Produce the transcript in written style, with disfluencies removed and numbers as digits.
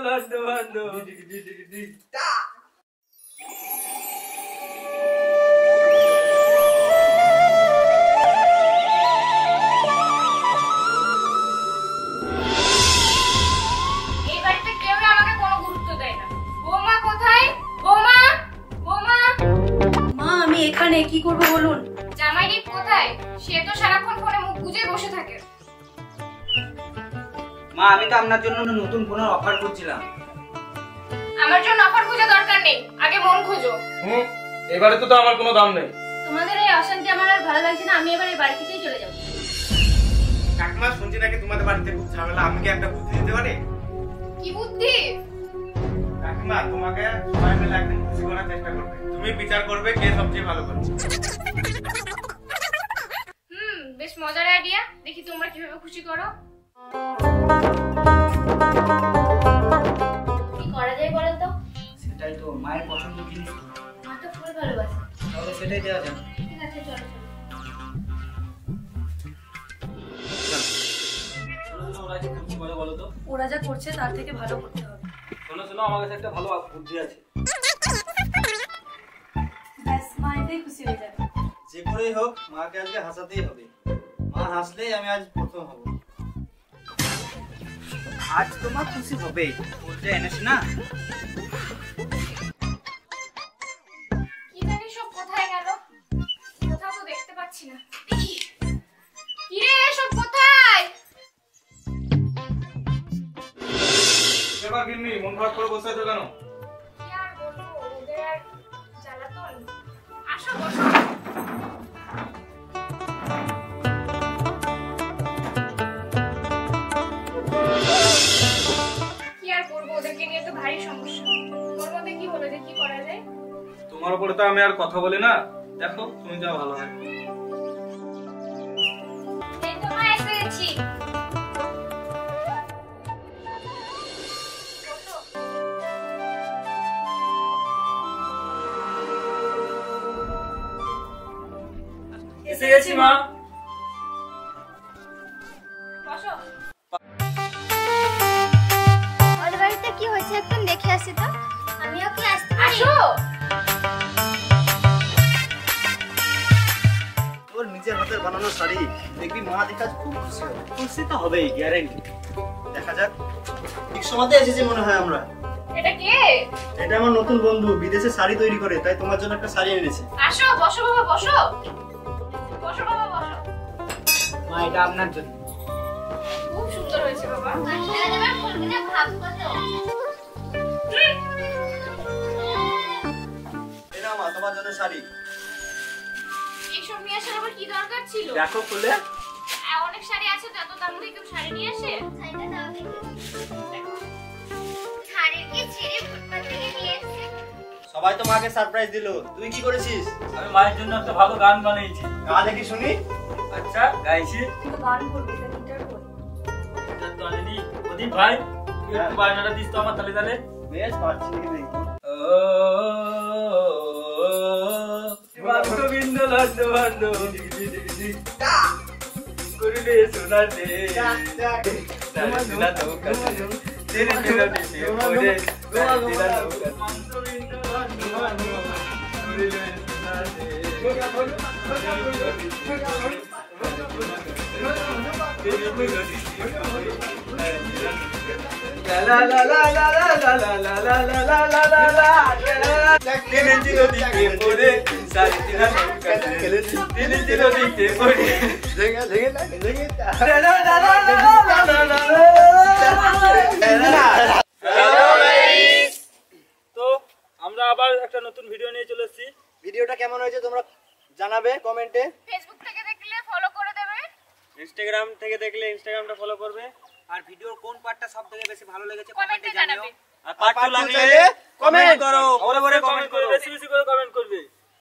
বন্ধু বন্ধু কি করবো বলুন? জামাইরি কোথায়? সে তো সারাক্ষণ ফোনে মুখ গুজে বসে থাকে। মা আমি তো আপনার জন্য নতুন ফোনের অফার করছিলাম। আমার জন্য অফার খোঁজা দরকার নেই, আগে মন খোঁজো। এবারে তো আমার কোনো দাম নেই। তোমাদের এই অশান্তি আমার আর ভালো লাগছে না, আমি এবার এই বাড়ি থেকেই চলে যাব। কাকিমা শুনছি নাকি তোমাদের বাড়িতে খুব ঝামেলা, আমি কি একটা বুদ্ধি দিতে পারি? কি বুদ্ধি? কাকিমা তোমাকে সবাই মিলে একদিন খুশি করার চেষ্টা করবে, তুমি বিচার করবে কে সবচেয়ে ভালো করছে। বেশ মজার আইডিয়া, দেখি তোমরা কিভাবে খুশি করো। কি করা যায় বলেন তো? সেটাই তো মায়ের পছন্দ জিনিস, মা তো ফুল ভালোবাসে। তাহলে সেটাই দেওয়া যাবে। ঠিক আছে চলো ওরা যা করছে তার থেকে ভালো করতে হবে। শোনো শোনো, আমার কাছে একটা ভালো বুদ্ধি আছে। ব্যাস মা এতেই খুশি হয়ে যাবে। যে করেই হোক মাকে আজকে হাসাতেই হবে। মা হাসলেই আমি আজ প্রথম হব। আজ তোমার খুশি হবেই, বলতে এনেছি না। কি জানি সব কোথায় গেল, কোথাও তো দেখতে পাচ্ছি না। কি রে সব কোথায়? এবার গিন্নি মন খারাপ করে বসে আছো কেন? কি আর বলবো, ওদের আর জ্বালাতন। আসো বসো। কি আর করবো, ওদেরকে নিয়ে তো ভারী সমস্যা। ওর মধ্যে কি হলো যে কি করা যায়? তোমার উপরে তো আমি আর কথা বলি না, দেখো তুমি যা ভালো হয়। এই তো মা এসেছি। এসে গেছি মা। বসো। ওর বাড়িতে কি হয়েছে একটু দেখে আসি তো। আমিও কি আসতে পারি? আসো। তোর নিজের হাতের বানানো শাড়ি দেখবি মা দেখে আজ খুব খুশি হবে। খুশি তো হবেই, গ্যারান্টি। দেখা যাক, ঠিক সময়তে এসেছি মনে হয় আমরা। এটা কে? এটা আমার নতুন বন্ধু, বিদেশে শাড়ি তৈরি করে, তাই তোমার জন্য একটা শাড়ি এনেছে। আসো বসো বাবা, বসো বসো বাবা, বসো। মা এটা আপনার জন্য। খুব সুন্দর হয়েছে বাবা। বাচ্চারা এবার ফুলগুলো ভাববো তো। এটা মা তোমার জন্য শাড়ি। এইসব নিয়ে আসার আবার কি দরকার ছিল? দেখো খুলে। অনেক শাড়ি আছে তো, এত দাম দিয়ে কেউ শাড়ি নিয়ে আসে? শাড়িটা দাও দেখি। শাড়ির কি ছিঁড়ে ফুটপাত থেকে নিয়ে এসেছে? সবাই তো মাকে সারপ্রাইজ দিল, তুই কি করেছিস? আমি মায়ের জন্য একটা ভালো গান বানিয়েছি। গা দেখি শুনি। আচ্ছা গাইছি। কিন্তু গান করবে, এটা গিটার করবে। এটা তো আনেনি। প্রদীপ ভাই তুই একটু বায়নাটা দিস তো আমার তালে তালে। বেশ পাচ্ছি নাকি দেখি। গোবিন্দ লন্ড বন্ধ করলে শোনাতে আমরা আবার একটা নতুন ভিডিও নিয়ে চলে এসেছি। ভিডিওটা কেমন হয়েছে তোমরা জানাবে কমেন্টে। ফেসবুক থেকে দেখলে ফলো করে দেবে, ইনস্টাগ্রাম থেকে দেখলে ইনস্টাগ্রামটা ফলো করবে। আর ভিডিওর কোন পার্টটা সবথেকে বেশি ভালো লেগেছে কমেন্টে কমেন্টে জানিও। জানাবে। আর পার্ট 2 লাগলে কমেন্ট করো, বড় বড় কমেন্ট করো, বেশি বেশি করে কমেন্ট করবে।